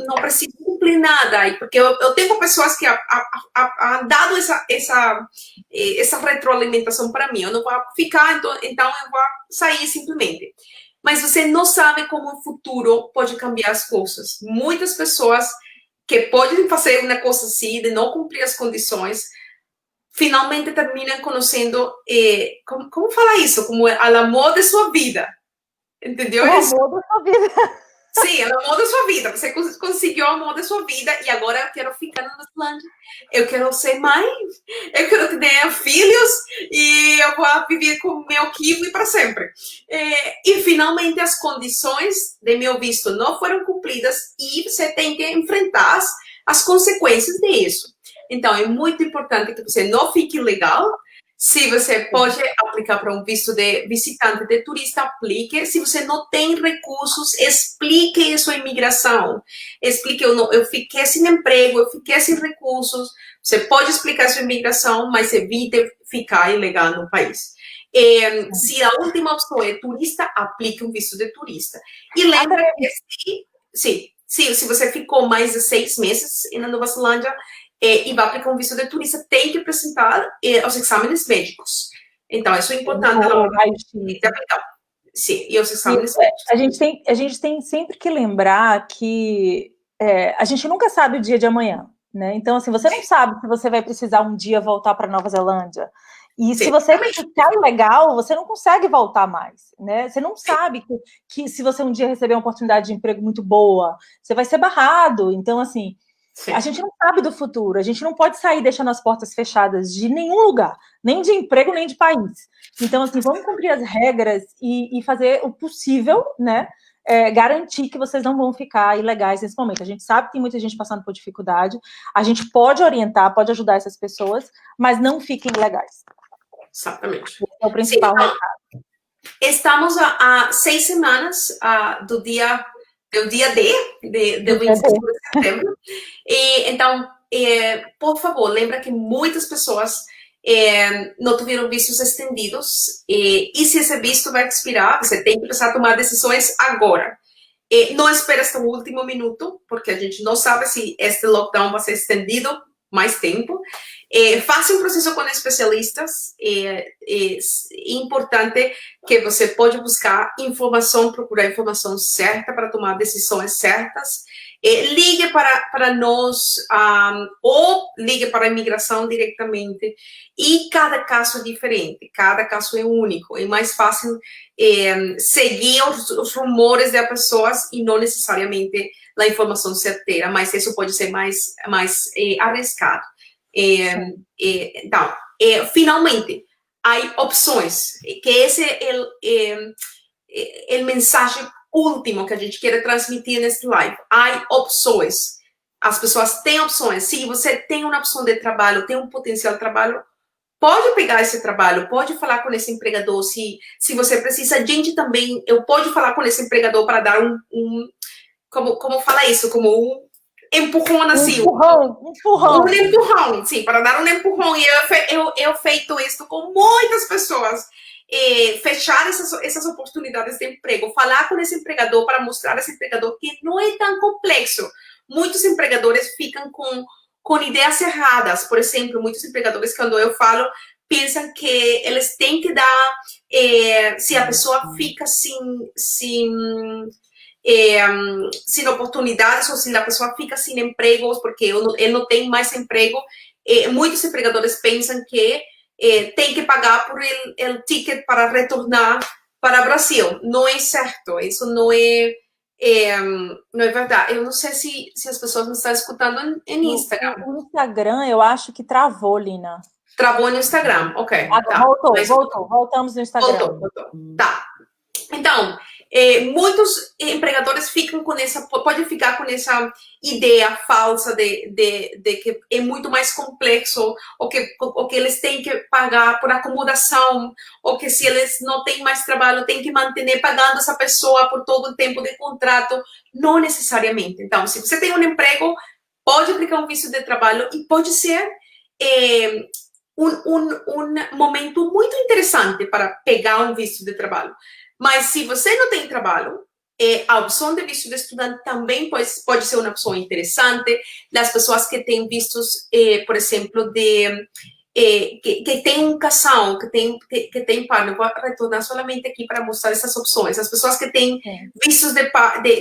não preciso cumprir nada aí, porque eu tenho pessoas que han dado essa retroalimentação para mim. Eu não vou ficar, então eu vou sair simplesmente. Mas você não sabe como o futuro pode cambiar as coisas. Muitas pessoas que podem fazer uma coisa assim, de não cumprir as condições, finalmente terminam conhecendo, como falar isso? Como o amor de sua vida. Entendeu? O amor da sua vida. Sim, é o amor da sua vida. Você conseguiu o amor da sua vida e agora eu quero ficar na Nova Zelândia. Eu quero ser mãe, eu quero ter filhos e eu vou viver com meu kiwi para sempre. E finalmente as condições de meu visto não foram cumpridas e você tem que enfrentar as consequências disso. Então, é muito importante que você não fique ilegal. Se você pode aplicar para um visto de visitante, de turista, aplique. Se você não tem recursos, explique isso à imigração. Explique, eu fiquei sem emprego, eu fiquei sem recursos. Você pode explicar isso à imigração, mas evite ficar ilegal no país. Se a última opção é turista, aplique um visto de turista. E lembre que se você ficou mais de 6 meses na Nova Zelândia, e vai aplicar um visto de turista, tem que apresentar os exames médicos. Então, isso é importante na hora de aplicar. Sim, e os exames médicos. A gente tem sempre que lembrar que a gente nunca sabe o dia de amanhã, né? Então, assim, você não sabe se você vai precisar um dia voltar para Nova Zelândia. E se você ficar ilegal, você não consegue voltar mais, né? Você não sabe que se você um dia receber uma oportunidade de emprego muito boa, você vai ser barrado. Então, assim, a gente não sabe do futuro, a gente não pode sair deixando as portas fechadas de nenhum lugar, nem de emprego, nem de país. Então, assim, vamos cumprir as regras e fazer o possível, né? Garantir que vocês não vão ficar ilegais nesse momento. A gente sabe que tem muita gente passando por dificuldade, a gente pode orientar, pode ajudar essas pessoas, mas não fiquem ilegais. Exatamente. Esse é o principal recado. Estamos a 6 semanas do dia D, de 25 de setembro. Então, por favor, lembra que muitas pessoas não tiveram vistos estendidos, e se esse visto vai expirar, você tem que começar a tomar decisões agora. Não espere até o último minuto, porque a gente não sabe se este lockdown vai ser estendido mais tempo. Faça um processo com especialistas. É importante que você pode buscar informação, procurar informação certa para tomar decisões certas. Ligue para nós ou ligue para a imigração diretamente. E cada caso é diferente, cada caso é único. É mais fácil seguir os rumores das pessoas e não necessariamente a informação certeira, mas isso pode ser mais arriscado. Então, finalmente, há opções, que esse é o mensagem último que a gente quer transmitir neste live. Há opções. As pessoas têm opções. Se você tem uma opção de trabalho, tem um potencial de trabalho, pode pegar esse trabalho, pode falar com esse empregador. Se você precisa, gente também, eu pode falar com esse empregador para dar como fala isso? Como um empurrão assim. Um empurrão, sim, para dar um empurrão. E eu feito isso com muitas pessoas. Fechar essas oportunidades de emprego, falar com esse empregador para mostrar a esse empregador que não é tão complexo. Muitos empregadores ficam com ideias erradas. Por exemplo, muitos empregadores, quando eu falo, pensam que eles têm que dar, se a pessoa fica sem oportunidades ou se a pessoa fica sem empregos porque ele não tem mais emprego, muitos empregadores pensam que tem que pagar por o ticket para retornar para o Brasil. Não é certo, isso não é verdade. Eu não sei se as pessoas me estão escutando em Instagram. O Instagram, eu acho que travou, Lina. Travou no Instagram, ok. Tá. Voltamos no Instagram. Voltou. Tá. Então, muitos empregadores podem ficar com essa ideia falsa de que é muito mais complexo, ou que eles têm que pagar por acomodação, ou que se eles não têm mais trabalho, têm que manter pagando essa pessoa por todo o tempo de contrato. Não necessariamente. Então, se você tem um emprego, pode aplicar um visto de trabalho e pode ser um momento muito interessante para pegar um visto de trabalho. Mas se você não tem trabalho, a opção de visto de estudante também pode ser uma opção interessante. Das pessoas que têm vistos, por exemplo, que tem um casal, que tem partner. Vou retornar somente aqui para mostrar essas opções. As pessoas que têm vistos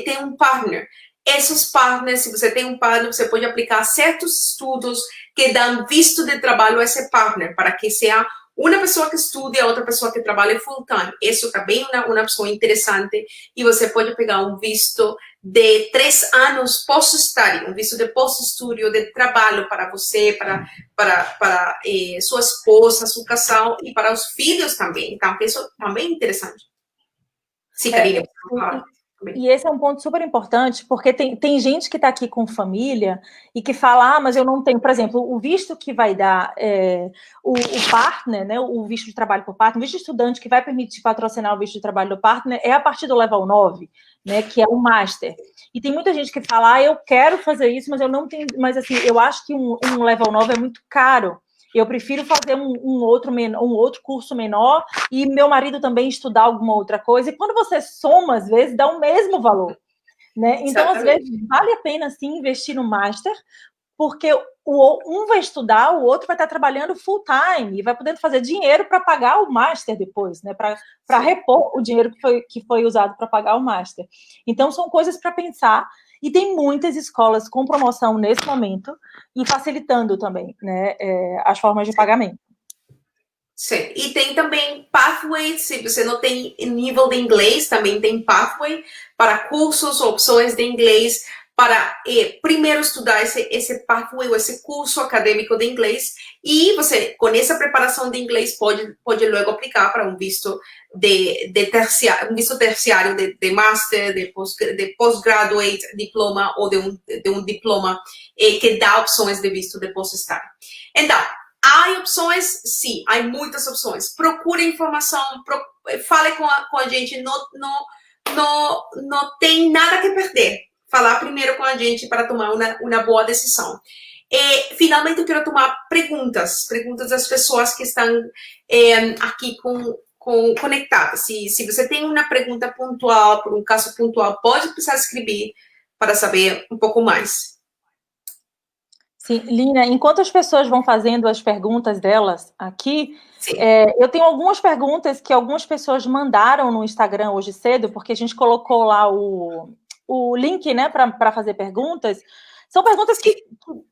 tem um partner. Esses partners, se você tem um partner, você pode aplicar certos estudos que dão visto de trabalho a esse partner, para que seja uma pessoa que estude e a outra pessoa que trabalhe full time. Isso também é uma opção interessante. E você pode pegar um visto de 3 anos pós-study, um visto de pós-estúdio de trabalho para você, para sua esposa, seu casal e para os filhos também. Então, isso também é interessante. Sim, Karine, por favor. E esse é um ponto super importante, porque tem gente que está aqui com família e que fala, mas eu não tenho, por exemplo, o visto que vai dar o partner, né, o visto de trabalho por partner, o visto de estudante que vai permitir patrocinar o visto de trabalho do partner é a partir do level 9, né, que é o master. E tem muita gente que fala, eu quero fazer isso, mas eu não tenho, mas assim, eu acho que um level 9 é muito caro. Eu prefiro fazer um outro curso menor e meu marido também estudar alguma outra coisa. E quando você soma, às vezes, dá o mesmo valor. Né? Então, às vezes, vale a pena, sim, investir no master, porque um vai estudar, o outro vai estar trabalhando full time e vai podendo fazer dinheiro para pagar o master depois, né? Para repor o dinheiro que foi usado para pagar o master. Então, são coisas para pensar. E tem muitas escolas com promoção nesse momento e facilitando também, né, as formas de pagamento. Sim. E tem também pathway, se você não tem nível de inglês, também tem pathway para cursos, opções de inglês, para primeiro estudar esse pathway, esse curso acadêmico de inglês, e você, com essa preparação de inglês, pode logo aplicar para um visto de terciário, um visto terciário de master, de postgraduate diploma, ou de um diploma que dá opções de visto de post-study. Então, há opções? Sim, há muitas opções. Procure informação, fale com a gente, não tem nada que perder. Falar primeiro com a gente para tomar uma boa decisão. Finalmente, eu quero tomar perguntas das pessoas que estão aqui conectadas. Se você tem uma pergunta pontual, por um caso pontual, pode precisar escrever para saber um pouco mais. Sim, Lina, enquanto as pessoas vão fazendo as perguntas delas aqui, eu tenho algumas perguntas que algumas pessoas mandaram no Instagram hoje cedo, porque a gente colocou lá o link, né, para fazer perguntas. São perguntas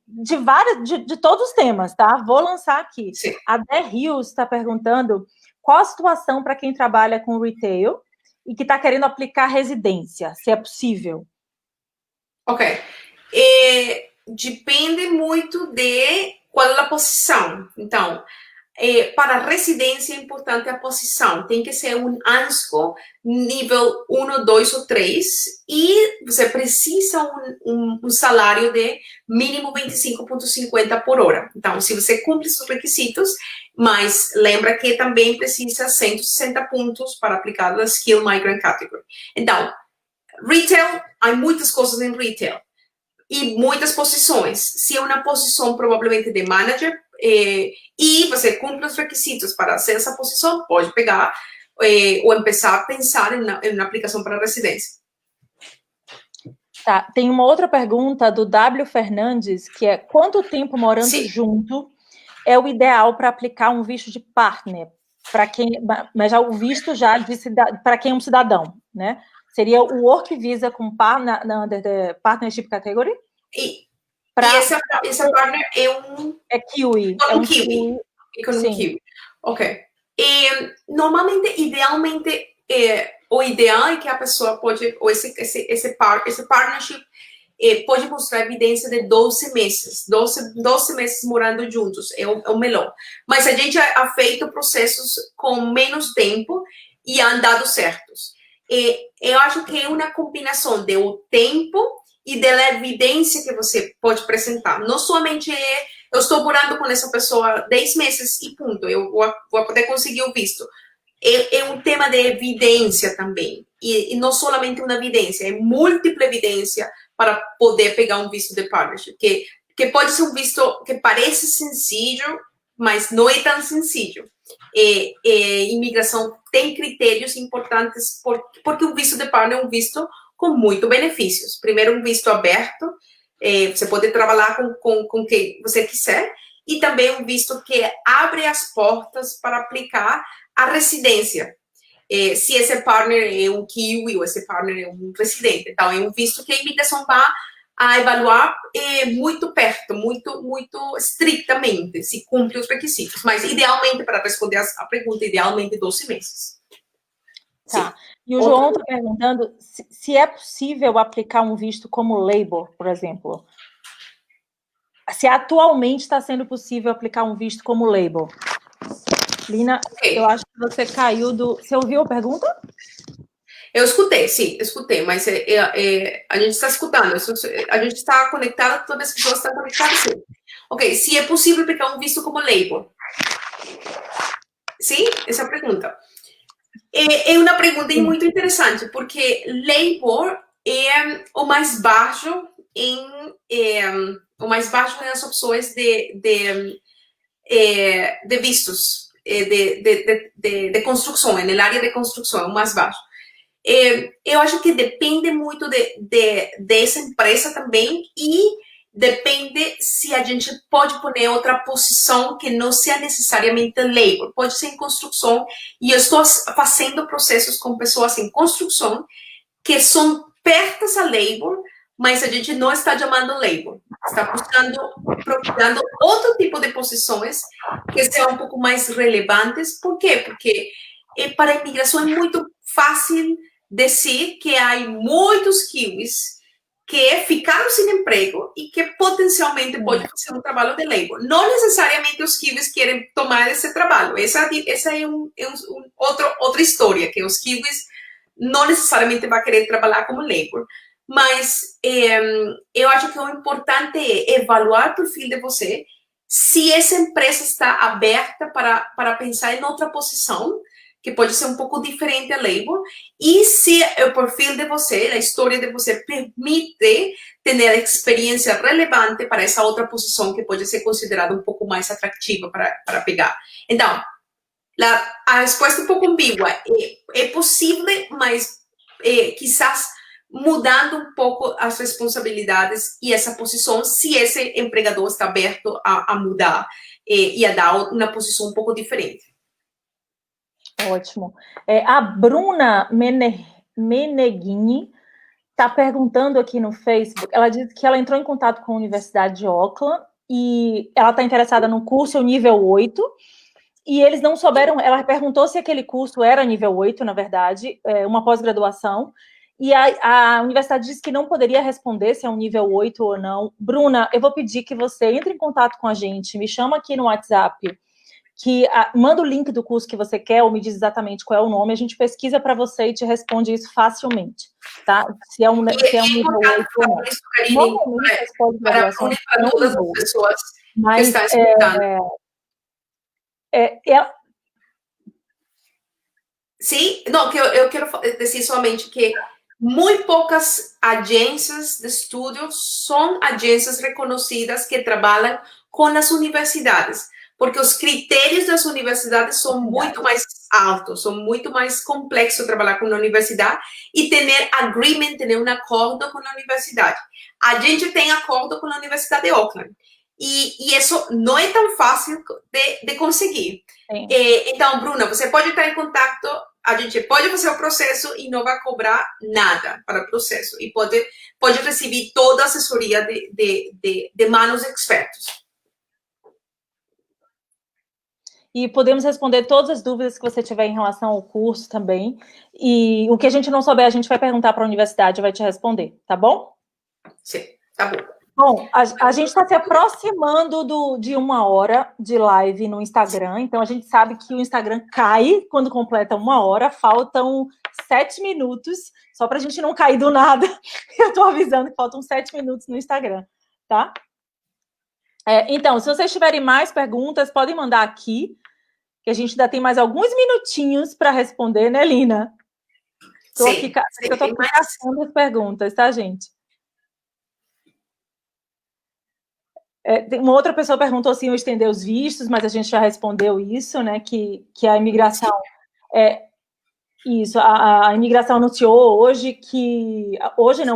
de todos os temas, tá? Vou lançar aqui. Sim. A Dé Rios está perguntando qual a situação para quem trabalha com retail e que está querendo aplicar residência, se é possível. Ok. Depende muito de qual é a posição. Então, para residência é importante a posição. Tem que ser um ANSCO nível 1, 2 ou 3 e você precisa um salário de mínimo 25,50 por hora. Então, se você cumpre esses requisitos, mas lembra que também precisa 160 pontos para aplicar a Skill Migrant Category. Então, retail, há muitas coisas em retail e muitas posições. Se é uma posição provavelmente de manager, e você cumpre os requisitos para ser essa posição, pode pegar ou começar a pensar em uma aplicação para residência. Tá, tem uma outra pergunta do W. Fernandes, que é: quanto tempo morando junto é o ideal para aplicar um visto de partner? Para quem, mas já o visto já para quem é um cidadão, né? Seria o Work Visa com Partnership Category? E essa partner é Kiwi. É um Kiwi. Kiwi. Ok. Normalmente, idealmente, o ideal é que a pessoa pode, ou esse partnership pode mostrar evidência de 12 meses. 12 meses morando juntos é o melhor. Mas a gente ha feito processos com menos tempo e han dado certos. Eu acho que é uma combinação do tempo e da evidência que você pode apresentar. Não somente eu estou morando com essa pessoa 10 meses e ponto, eu vou poder conseguir o visto. É um tema de evidência também. E não somente uma evidência, é múltipla evidência para poder pegar um visto de partnership. Que pode ser um visto que parece sencillo, mas não é tão sencillo. Imigração tem critérios importantes, porque o visto de partner é um visto com muitos benefícios. Primeiro, um visto aberto, você pode trabalhar com quem você quiser, e também um visto que abre as portas para aplicar a residência. Se esse partner é um Kiwi ou esse partner é um residente. Então, é um visto que a imigração vai a evaluar muito perto, muito estritamente, se cumpre os requisitos. Mas, idealmente, para responder a pergunta, idealmente 12 meses. Tá. Sim. E o João está perguntando se é possível aplicar um visto como labor, por exemplo. Se atualmente está sendo possível aplicar um visto como labor. Lina, eu acho que você caiu do... Você ouviu a pergunta? Eu escutei, sim, escutei, mas a gente está escutando, a gente está conectado, todas as pessoas estão conectadas, sim. Ok, se é possível aplicar um visto como labor. Sim? Essa é a pergunta. É uma pergunta muito interessante, porque labor é o mais baixo nas opções de vistos de construção, na área de construção, é o mais baixo. Eu acho que depende muito dessa empresa também e depende se a gente pode pôr outra posição que não seja necessariamente labor, pode ser em construção, e eu estou fazendo processos com pessoas em construção que são pertas a labor, mas a gente não está chamando labor, está procurando outro tipo de posições que sejam um pouco mais relevantes. Por quê? Porque para a imigração é muito fácil dizer que há muitos kiwis que ficaram sem emprego e que potencialmente podem fazer um trabalho de labor. Não necessariamente os kiwis querem tomar esse trabalho. Essa é outra história, que os kiwis não necessariamente vão querer trabalhar como labor. Mas eu acho que o importante é evaluar o perfil de você, se essa empresa está aberta para pensar em outra posição, que pode ser um pouco diferente a labor, e se o perfil de você, a história de você, permite ter experiência relevante para essa outra posição que pode ser considerada um pouco mais atrativa para pegar. Então, a resposta é um pouco ambígua. É possível, mas quizás mudando um pouco as responsabilidades e essa posição, se esse empregador está aberto a mudar e a dar uma posição um pouco diferente. Ótimo. A Bruna Meneghini está perguntando aqui no Facebook. Ela diz que ela entrou em contato com a Universidade de Auckland e ela está interessada no curso nível 8, e eles não souberam. Ela perguntou se aquele curso era nível 8, na verdade, uma pós-graduação, e a universidade disse que não poderia responder se é um nível 8 ou não. Bruna, eu vou pedir que você entre em contato com a gente, me chama aqui no WhatsApp, manda o link do curso que você quer, ou me diz exatamente qual é o nome, a gente pesquisa para você e te responde isso facilmente, tá? Se é um nível 8 ou não. Normalmente, as pós-graduações para todas as pessoas que estão escutando. Sim, não, que eu quero dizer somente que muito poucas agências de estudo são agências reconhecidas que trabalham com as universidades, porque os critérios das universidades são muito mais altos, são muito mais complexos trabalhar com a universidade e ter agreement, ter um acordo com a universidade. A gente tem acordo com a Universidade de Auckland e isso não é tão fácil de conseguir. Então, Bruna, você pode estar em contato, a gente pode fazer o processo e não vai cobrar nada para o processo. E pode receber toda a assessoria de manos expertos. E podemos responder todas as dúvidas que você tiver em relação ao curso também. E o que a gente não souber, a gente vai perguntar para a universidade e vai te responder, tá bom? Sim, tá bom. Bom, a gente está se aproximando de 1 hora de live no Instagram, então a gente sabe que o Instagram cai quando completa 1 hora, faltam 7 minutos, só para a gente não cair do nada. Eu estou avisando que faltam 7 minutos no Instagram, tá? Então, se vocês tiverem mais perguntas, podem mandar aqui, que a gente ainda tem mais alguns minutinhos para responder, né, Lina? Eu estou aqui caçando as perguntas, tá, gente? Uma outra pessoa perguntou se iam estender os vistos, mas a gente já respondeu isso, né? Que a imigração isso. A imigração anunciou hoje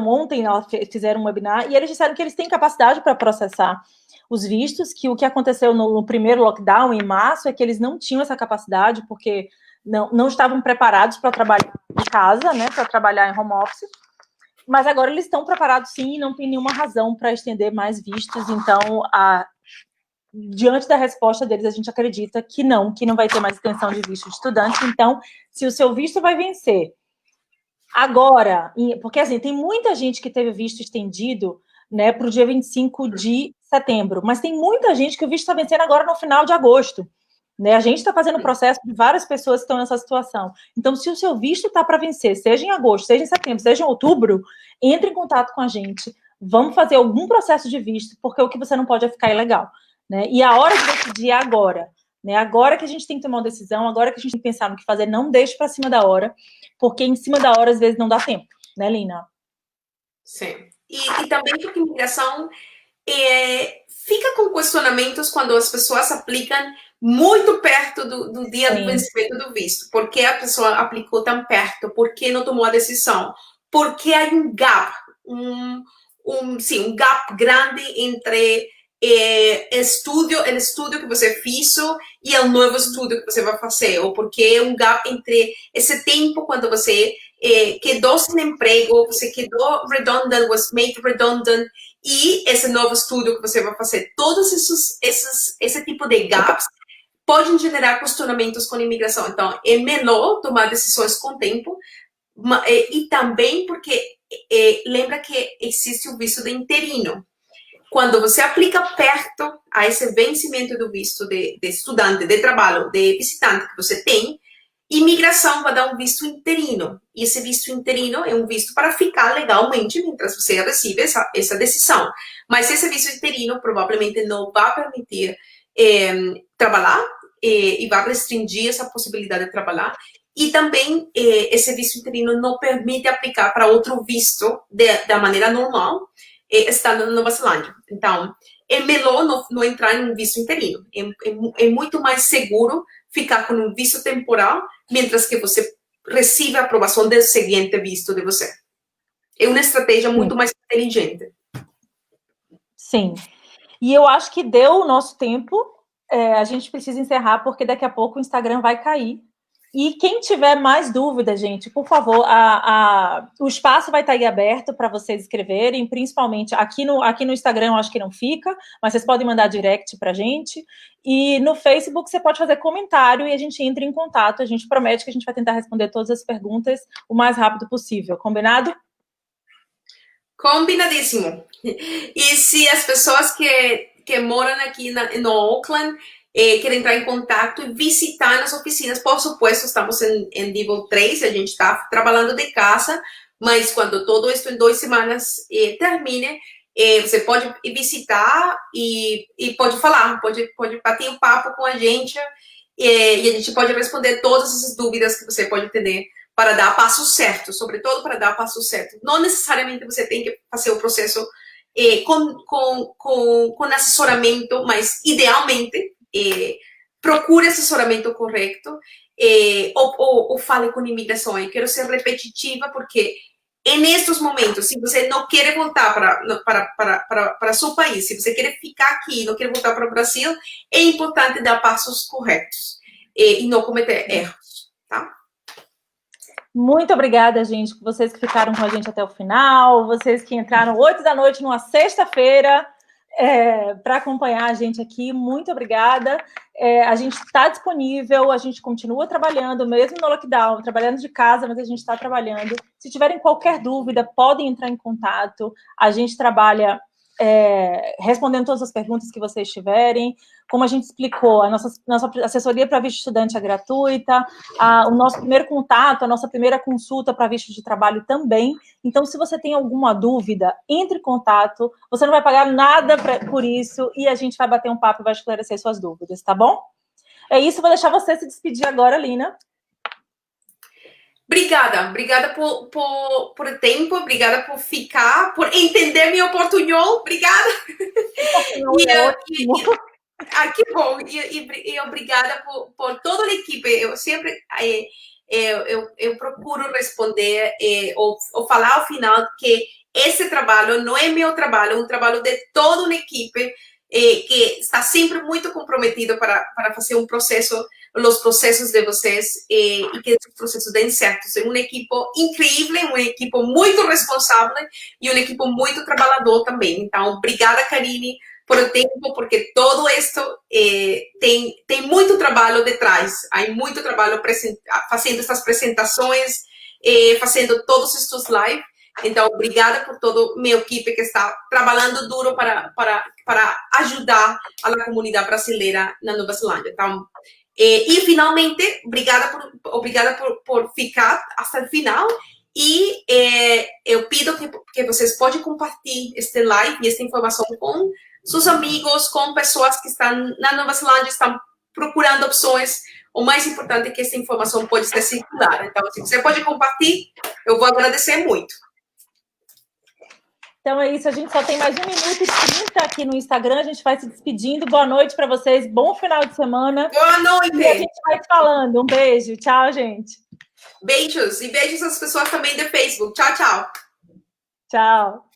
ontem, elas fizeram um webinar e eles disseram que eles têm capacidade para processar os vistos, que o que aconteceu no primeiro lockdown, em março, é que eles não tinham essa capacidade, porque não estavam preparados para trabalhar em casa, né? Para trabalhar em home office. Mas agora eles estão preparados, sim, e não tem nenhuma razão para estender mais vistos. Então, diante da resposta deles, a gente acredita que não vai ter mais extensão de visto de estudante. Então, se o seu visto vai vencer agora, porque assim, tem muita gente que teve visto estendido, né, para o dia 25 de setembro, mas tem muita gente que o visto está vencendo agora no final de agosto. Né? A gente está fazendo o processo de várias pessoas que estão nessa situação. Então, se o seu visto está para vencer, seja em agosto, seja em setembro, seja em outubro, entre em contato com a gente. Vamos fazer algum processo de visto, porque o que você não pode é ficar ilegal. Né? E a hora de decidir é agora. Né? Agora que a gente tem que tomar uma decisão, agora que a gente tem que pensar no que fazer, não deixe para cima da hora, porque em cima da hora, às vezes, não dá tempo. Né, Lina? Sim. E também porque a imigração fica com questionamentos quando as pessoas aplicam muito perto do dia do vencimento do visto. Por que a pessoa aplicou tão perto? Por que não tomou a decisão? Porque há um gap, um gap grande entre o estudo que você fez e o novo estudo que você vai fazer. Ou porque é um gap entre esse tempo quando você quedou sem emprego, você quedou redundant, was made redundant, e esse novo estudo que você vai fazer. Todos esse tipo de gaps podem gerar questionamentos com a imigração. Então, é melhor tomar decisões com tempo, e também porque lembra que existe o visto de interino. Quando você aplica perto a esse vencimento do visto de estudante, de trabalho, de visitante que você tem, imigração vai dar um visto interino. E esse visto interino é um visto para ficar legalmente mientras você recebe essa decisão. Mas esse visto interino provavelmente não vai permitir trabalhar e vai restringir essa possibilidade de trabalhar. E também esse visto interino não permite aplicar para outro visto da maneira normal, estando na Nova Zelândia. Então, é melhor não entrar em um visto interino. É muito mais seguro ficar com um visto temporal, mientras que você recebe a aprovação do seguinte visto de você. É uma estratégia muito mais inteligente. Sim. E eu acho que deu o nosso tempo. A gente precisa encerrar, porque daqui a pouco o Instagram vai cair. E quem tiver mais dúvidas, gente, por favor, o espaço vai estar aí aberto para vocês escreverem, principalmente aqui no Instagram, eu acho que não fica, mas vocês podem mandar direct para a gente. E no Facebook você pode fazer comentário e a gente entra em contato. A gente promete que a gente vai tentar responder todas as perguntas o mais rápido possível. Combinado? Combinadíssimo. E se as pessoas que moram aqui no Auckland quer entrar em contato e visitar nas oficinas. Por supuesto, estamos em nível 3, a gente está trabalhando de casa, mas quando todo isso em 2 semanas termine, você pode visitar e pode falar, pode bater um papo com a gente e a gente pode responder todas essas dúvidas que você pode ter para dar passo certo, sobretudo para dar passo certo. Não necessariamente você tem que fazer o processo com assessoramento, mas idealmente procure assessoramento correto ou fale com imigração. Eu quero ser repetitiva porque nestes momentos, se você não quer voltar para seu país, se você quer ficar aqui, não quer voltar para o Brasil, é importante dar passos corretos e não cometer erros, tá? Muito obrigada, gente, vocês que ficaram com a gente até o final, vocês que entraram 8 da noite numa sexta-feira para acompanhar a gente aqui. Muito obrigada. A gente está disponível, a gente continua trabalhando, mesmo no lockdown, trabalhando de casa, mas a gente está trabalhando. Se tiverem qualquer dúvida, podem entrar em contato. A gente trabalha respondendo todas as perguntas que vocês tiverem. Como a gente explicou, a nossa assessoria para visto estudante é gratuita, o nosso primeiro contato, a nossa primeira consulta para visto de trabalho também. Então, se você tem alguma dúvida, entre em contato, você não vai pagar nada por isso e a gente vai bater um papo e vai esclarecer suas dúvidas, tá bom? É isso, vou deixar você se despedir agora, Lina. Obrigada por tempo, obrigada por ficar, por entender meu portunhol, obrigada. Que bom, e obrigada por toda a equipe. Eu sempre eu procuro responder ou falar ao final que esse trabalho não é meu trabalho, é um trabalho de toda uma equipe que está sempre muito comprometido para fazer os processos de vocês e que esses processos deem certo. É uma equipe incrível, uma equipe muito responsável e uma equipe muito trabalhador também. Então, obrigada, Karine, por o tempo, porque todo isso tem muito trabalho detrás. Há muito trabalho fazendo essas apresentações, fazendo todos estes lives. Então, obrigada por toda a minha equipe que está trabalhando duro para ajudar a comunidade brasileira na Nova Zelândia. Então, e finalmente, obrigada por ficar até o final. E eu pido que vocês possam compartilhar este live e esta informação com seus amigos, com pessoas que estão na Nova Zelândia, estão procurando opções. O mais importante é que essa informação pode ser circular. Então, se você pode compartilhar, eu vou agradecer muito. Então é isso, a gente só tem mais 1 minuto e 30 aqui no Instagram, a gente vai se despedindo. Boa noite para vocês, bom final de semana. Boa noite! E a gente vai falando. Um beijo, tchau, gente. Beijos, e beijos às pessoas também do Facebook. Tchau, tchau. Tchau.